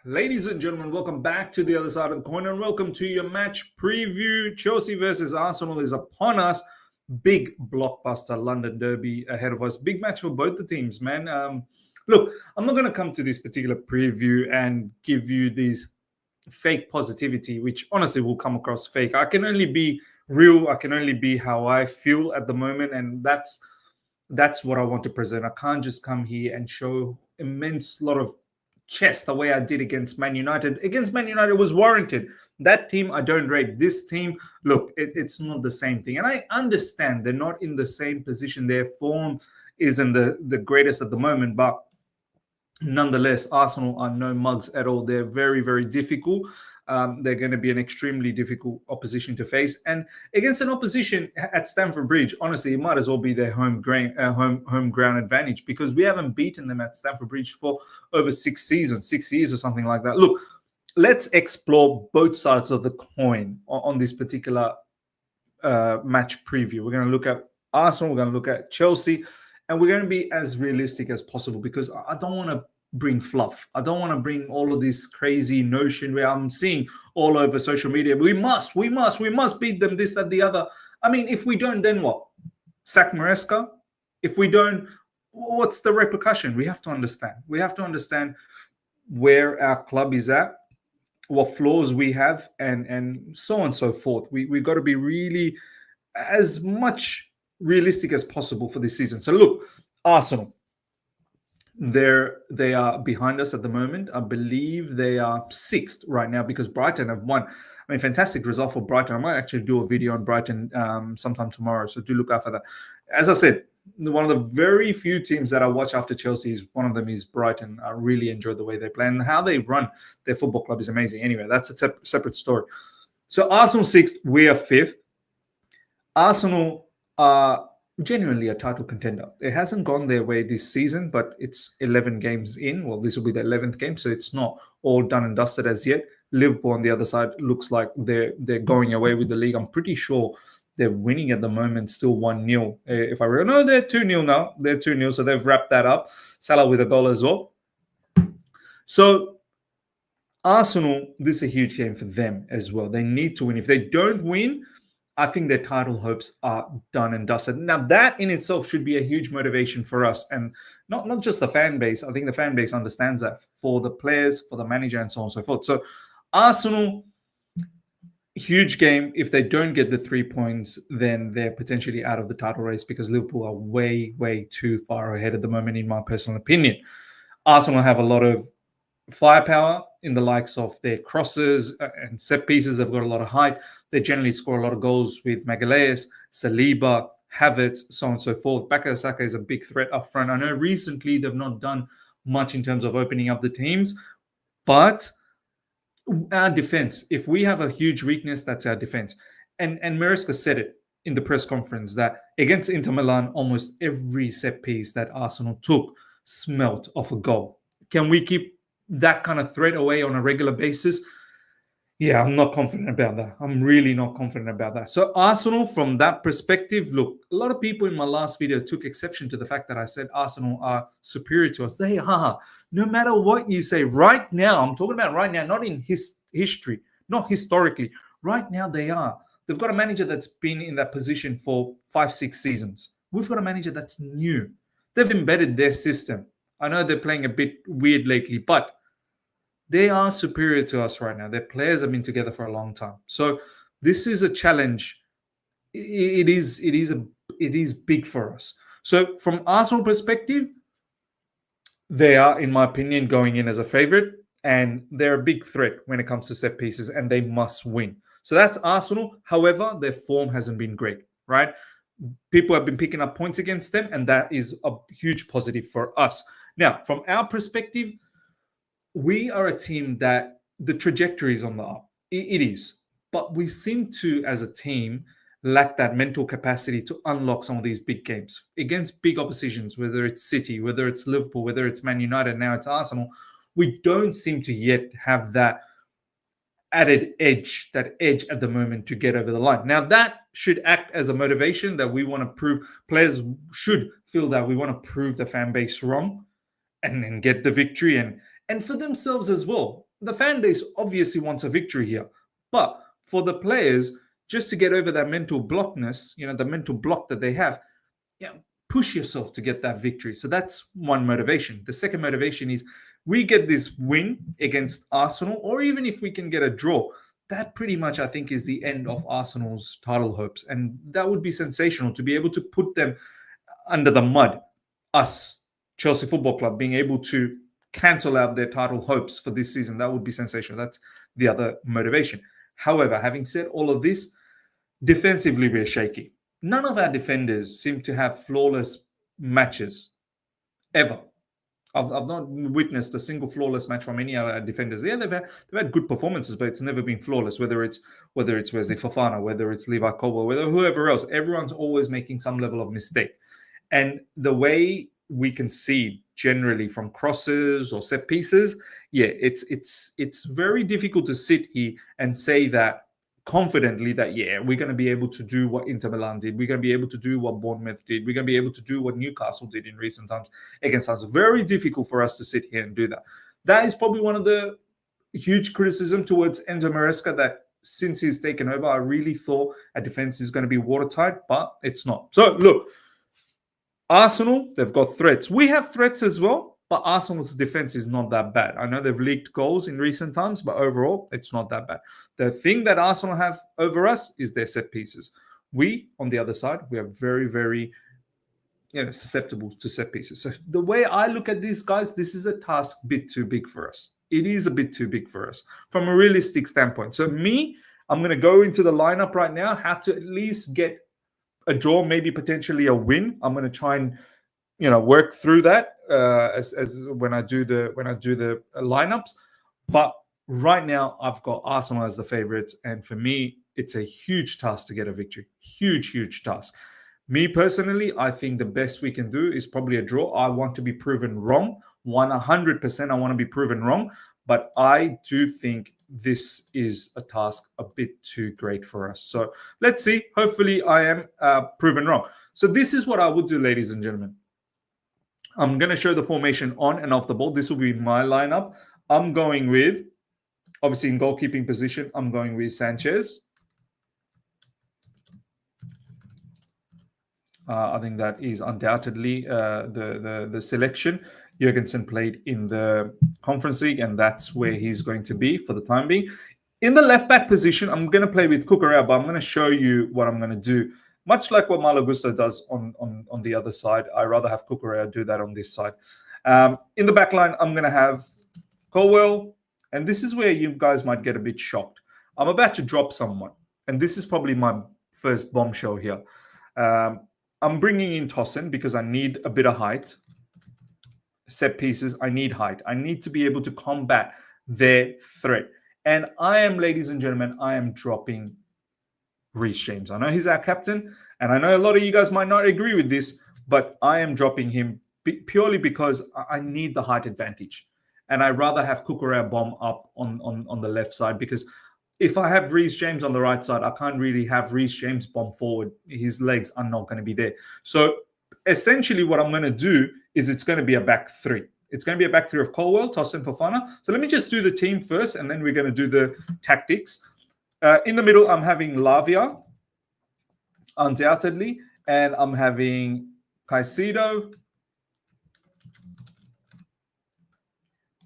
Ladies and gentlemen, welcome back to the other side of the coin and welcome to your match preview. Chelsea versus Arsenal is upon us. Big blockbuster London derby ahead of us. Big match for both the teams, man. Look, I'm not going to come to this particular preview and give you these fake positivity, which honestly will come across fake. I can only be real. I can only be how I feel at the moment, and that's what I want to present. I can't just come here and show immense lot of chest the way I did against Man United. Against Man United was warranted. That team I don't rate. This team, look, it's not the same thing. And I understand they're not in the same position. Their form isn't the greatest at the moment, but nonetheless, Arsenal are no mugs at all. They're very, very difficult. They're going to be an extremely difficult opposition to face, and against an opposition at Stamford Bridge, honestly, it might as well be their home ground advantage because we haven't beaten them at Stamford Bridge for over 6 years or something like that. Look, let's explore both sides of the coin on this particular match preview. We're going to look at Arsenal, we're going to look at Chelsea, and we're going to be as realistic as possible because I don't want to bring fluff. I don't want to bring all of this crazy notion where I'm seeing all over social media. We must beat them, this, that, the other. I mean, if we don't, then what? Sack Maresca? If we don't, what's the repercussion? We have to understand. We have to understand where our club is at, what flaws we have, and so on and so forth. We've got to be really as much realistic as possible for this season. So look, Arsenal, they are behind us at the moment. I believe they are 6th right now because Brighton have won. I mean, fantastic result for Brighton. I might actually do a video on Brighton sometime tomorrow, so do look out for that. As I said, one of the very few teams that I watch after Chelsea is one of them is Brighton. I really enjoy the way they play and how they run their football club is amazing. Anyway, that's a separate story. So Arsenal 6th, we are 5th. Arsenal are genuinely a title contender. It hasn't gone their way this season, but it's 11 games in. Well, this will be the 11th game, so it's not all done and dusted as yet. Liverpool on the other side looks like they're going away with the league. I'm pretty sure they're winning at the moment, still 1-0. If I remember, no, they're 2-0 now. They're 2-0, so they've wrapped that up. Salah with a goal as well. So Arsenal, this is a huge game for them as well. They need to win. If they don't win, I think their title hopes are done and dusted. Now, that in itself should be a huge motivation for us, and not just the fan base. I think the fan base understands that for the players, for the manager, and so on and so forth. So, Arsenal, huge game. If they don't get the 3 points, then they're potentially out of the title race because Liverpool are way, way too far ahead at the moment, in my personal opinion. Arsenal have a lot of firepower in the likes of their crosses and set pieces. They've got a lot of height. They generally score a lot of goals with Magalhaes, Saliba, Havertz, so on and so forth. Bukayo Saka is a big threat up front. I know recently they've not done much in terms of opening up the teams, but our defense, if we have a huge weakness, that's our defense. And Maresca said it in the press conference that against Inter Milan, almost every set piece that Arsenal took smelt of a goal. Can we keep that kind of threat away on a regular basis? Yeah, I'm not confident about that. I'm really not confident about that. So Arsenal, from that perspective, look, a lot of people in my last video took exception to the fact that I said Arsenal are superior to us. They are. No matter what you say right now, I'm talking about right now, not in history, not historically. Right now, they are. They've got a manager that's been in that position for 5-6 seasons. We've got a manager that's new. They've embedded their system. I know they're playing a bit weird lately, but they are superior to us right now. Their players have been together for a long time. So this is a challenge. It is big for us. So from Arsenal perspective, they are, in my opinion, going in as a favorite, and they're a big threat when it comes to set pieces, and they must win. So that's Arsenal. However, their form hasn't been great, right? People have been picking up points against them, and that is a huge positive for us. Now, from our perspective, we are a team that the trajectory is on the up. It is. But we seem to, as a team, lack that mental capacity to unlock some of these big games against big oppositions, whether it's City, whether it's Liverpool, whether it's Man United, now it's Arsenal. We don't seem to yet have that added edge, that edge at the moment to get over the line. Now, that should act as a motivation that we want to prove. Players should feel that we want to prove the fan base wrong and get the victory and for themselves as well. the fan base obviously wants a victory here. But for the players, just to get over that mental blockness, the mental block that they have, push yourself to get that victory. So that's one motivation. The second motivation is we get this win against Arsenal, or even if we can get a draw, that pretty much, I think, is the end of Arsenal's title hopes. And that would be sensational to be able to put them under the mud. Us, Chelsea Football Club, being able to cancel out their title hopes for this season, that would be sensational. That's the other motivation. However, having said all of this, defensively, we're shaky. None of our defenders seem to have flawless matches ever. I've not witnessed a single flawless match from any of our defenders. Yeah, they've had good performances, but it's never been flawless. Whether it's Wesley Fofana, whether it's Levi Colwill, whether whoever else, everyone's always making some level of mistake. And the way we concede generally from crosses or set pieces, it's very difficult to sit here and say that confidently that, we're going to be able to do what Inter Milan did. We're going to be able to do what Bournemouth did. We're going to be able to do what Newcastle did in recent times against us. Very difficult for us to sit here and do that. That is probably one of the huge criticism towards Enzo Maresca, that since he's taken over, I really thought our defense is going to be watertight, but it's not. So look, Arsenal, they've got threats. We have threats as well, but Arsenal's defense is not that bad. I know they've leaked goals in recent times, but overall, it's not that bad. The thing that Arsenal have over us is their set pieces. We, on the other side, we are very, very susceptible to set pieces. So the way I look at these guys, this is a task a bit too big for us. It is a bit too big for us from a realistic standpoint. So I'm going to go into the lineup right now, how to at least get a draw, maybe potentially a win. I'm going to try and work through that as when I do the lineups. But right now, I've got Arsenal as the favourites, and for me, it's a huge task to get a victory. Huge task. Me personally, I think the best we can do is probably a draw. I want to be proven wrong. 100%, I want to be proven wrong. But I do think this is a task a bit too great for us. So let's see. Hopefully, I am proven wrong. So this is what I would do, ladies and gentlemen. I'm going to show the formation on and off the ball. This will be my lineup. I'm going with, obviously in goalkeeping position, I'm going with Sanchez. I think that is undoubtedly the selection. Jurgensen played in the Conference League, and that's where he's going to be for the time being. In the left-back position, I'm going to play with Cucurella, but I'm going to show you what I'm going to do. Much like what Malo Gusto does on the other side, I rather have Cucurella do that on this side. In the back line, I'm going to have Colwill, and this is where you guys might get a bit shocked. I'm about to drop someone, and this is probably my first bombshell here. I'm bringing in Tosin because I need a bit of height. Set pieces, I need height. I need to be able to combat their threat. And I am, ladies and gentlemen, I am dropping Reece James. I know he's our captain, and I know a lot of you guys might not agree with this, but I am dropping him purely because I need the height advantage. And I'd rather have Cucurella bomb up on the left side, because if I have Reece James on the right side, I can't really have Reece James bomb forward. His legs are not going to be there. So essentially what I'm going to do is it's going to be a back three. It's going to be a back three of Colwill, Tosin, Fofana. So let me just do the team first, and then we're going to do the tactics. In the middle, I'm having Lavia, undoubtedly, and I'm having Caicedo.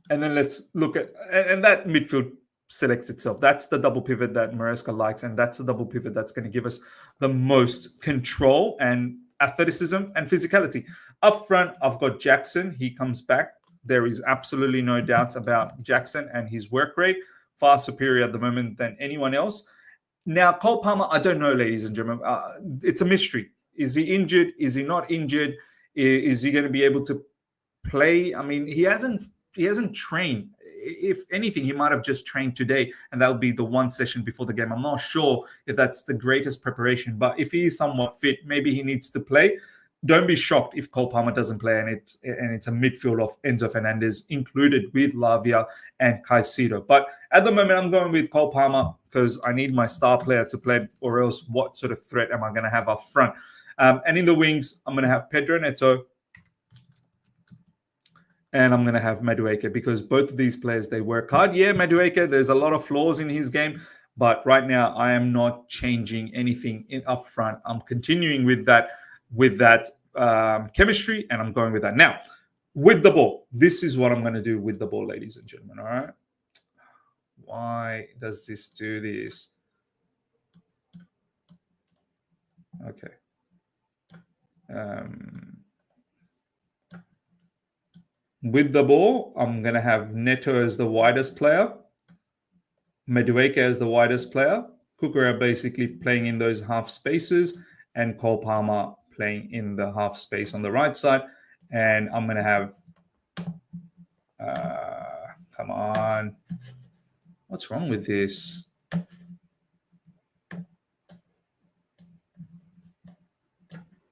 And then let's look at, and that midfield selects itself. That's the double pivot that Maresca likes, and that's the double pivot that's going to give us the most control and athleticism and physicality. Up front, I've got Jackson. He comes back. There is absolutely no doubts about Jackson and his work rate. Far superior at the moment than anyone else. Now, Cole Palmer, I don't know, ladies and gentlemen. It's a mystery. Is he injured? Is he not injured? Is he going to be able to play? I mean, he hasn't trained. If anything, he might have just trained today, and that'll be the one session before the game. I'm not sure if that's the greatest preparation, but if he is somewhat fit, maybe he needs to play. Don't be shocked if Cole Palmer doesn't play, and it's a midfield of Enzo Fernandez included with Lavia and Caicedo. But at the moment, I'm going with Cole Palmer because I need my star player to play, or else what sort of threat am I going to have up front? And in the wings, I'm going to have Pedro Neto, and I'm going to have Madueke, because both of these players, they work hard. Yeah, Madueke, there's a lot of flaws in his game, but right now I am not changing anything up front. I'm continuing with that chemistry, and I'm going with that. Now, with the ball, this is what I'm going to do with the ball, ladies and gentlemen. All right. Why does this do this? Okay. With the ball, I'm going to have Neto as the widest player, Madueke as the widest player, Cucurella basically playing in those half spaces, and Cole Palmer playing in the half space on the right side. And I'm going to have, come on, what's wrong with this?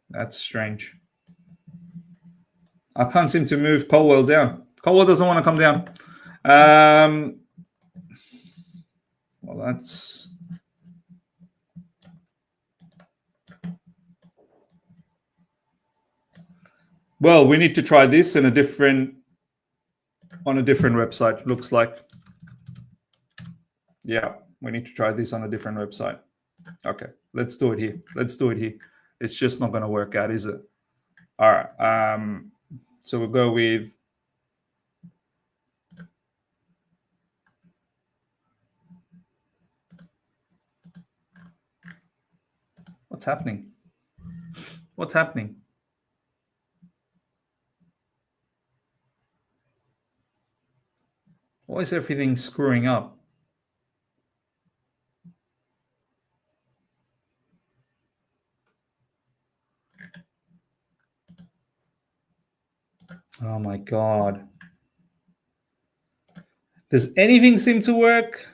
That's strange. I can't seem to move Colwell down. Colwell doesn't want to come down. Well, that's... Well, we need to try this on a different website, looks like. Yeah, we need to try this on a different website. Okay, let's do it here. It's just not going to work out, is it? All right. So we'll go with... What's happening? What's happening? Why is everything screwing up? Oh my God. Does anything seem to work?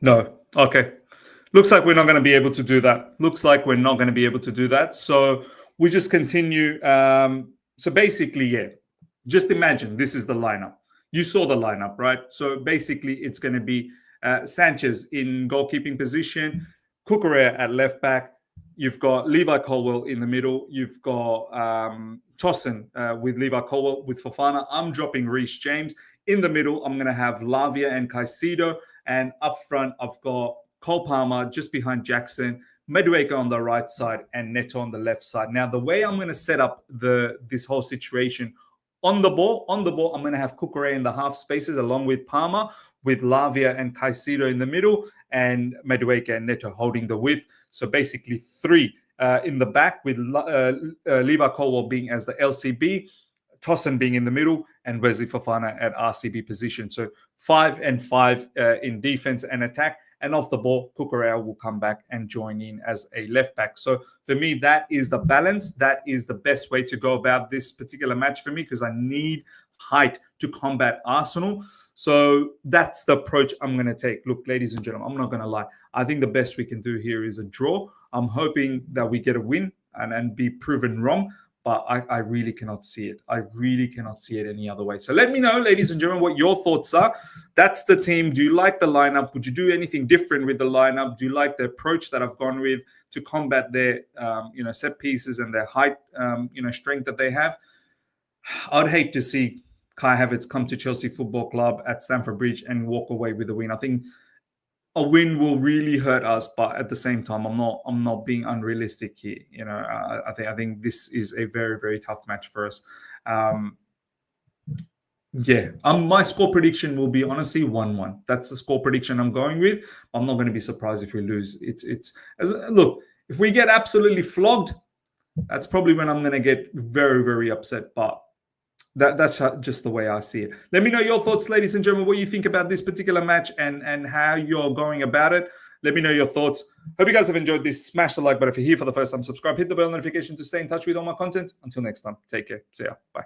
No. Okay. Looks like we're not going to be able to do that. So we just continue. So basically, yeah, just imagine this is the lineup. You saw the lineup, right? So basically, it's going to be Sanchez in goalkeeping position, Cucurella at left back. You've got Levi Colwell in the middle. You've got Tosin with Levi Colwell with Fofana. I'm dropping Reece James. In the middle, I'm going to have Lavia and Caicedo. And up front, I've got Cole Palmer just behind Jackson, Madueke on the right side, and Neto on the left side. Now, the way I'm going to set up this whole situation, on the ball, I'm going to have Cucurella in the half spaces along with Palmer, with Lavia and Caicedo in the middle, and Madueke and Neto holding the width. So basically 3 in the back, with Levi Colwell being as the LCB, Tosin being in the middle, and Wesley Fofana at RCB position. So 5 and 5 in defense and attack. And off the ball, Cucurella will come back and join in as a left back. So for me, that is the balance. That is the best way to go about this particular match for me, because I need height to combat Arsenal. So that's the approach I'm going to take. Look, ladies and gentlemen, I'm not going to lie. I think the best we can do here is a draw. I'm hoping that we get a win and be proven wrong. But I really cannot see it. I really cannot see it any other way. So let me know, ladies and gentlemen, what your thoughts are. That's the team. Do you like the lineup? Would you do anything different with the lineup? Do you like the approach that I've gone with to combat their, set pieces and their height, strength that they have? I'd hate to see Kai Havertz come to Chelsea Football Club at Stamford Bridge and walk away with a win. I think a win will really hurt us, but at the same time, I'm not being unrealistic here. I think this is a very, very tough match for us. My score prediction will be honestly 1-1. That's the score prediction I'm going with. I'm not going to be surprised if we lose. Look, if we get absolutely flogged, that's probably when I'm going to get very, very upset. But that's just the way I see it. Let me know your thoughts, ladies and gentlemen, what you think about this particular match and how you're going about it. Let me know your thoughts. Hope you guys have enjoyed this. Smash the like button if you're here for the first time. Subscribe, hit the bell notification to stay in touch with all my content. Until next time, take care. See ya. Bye.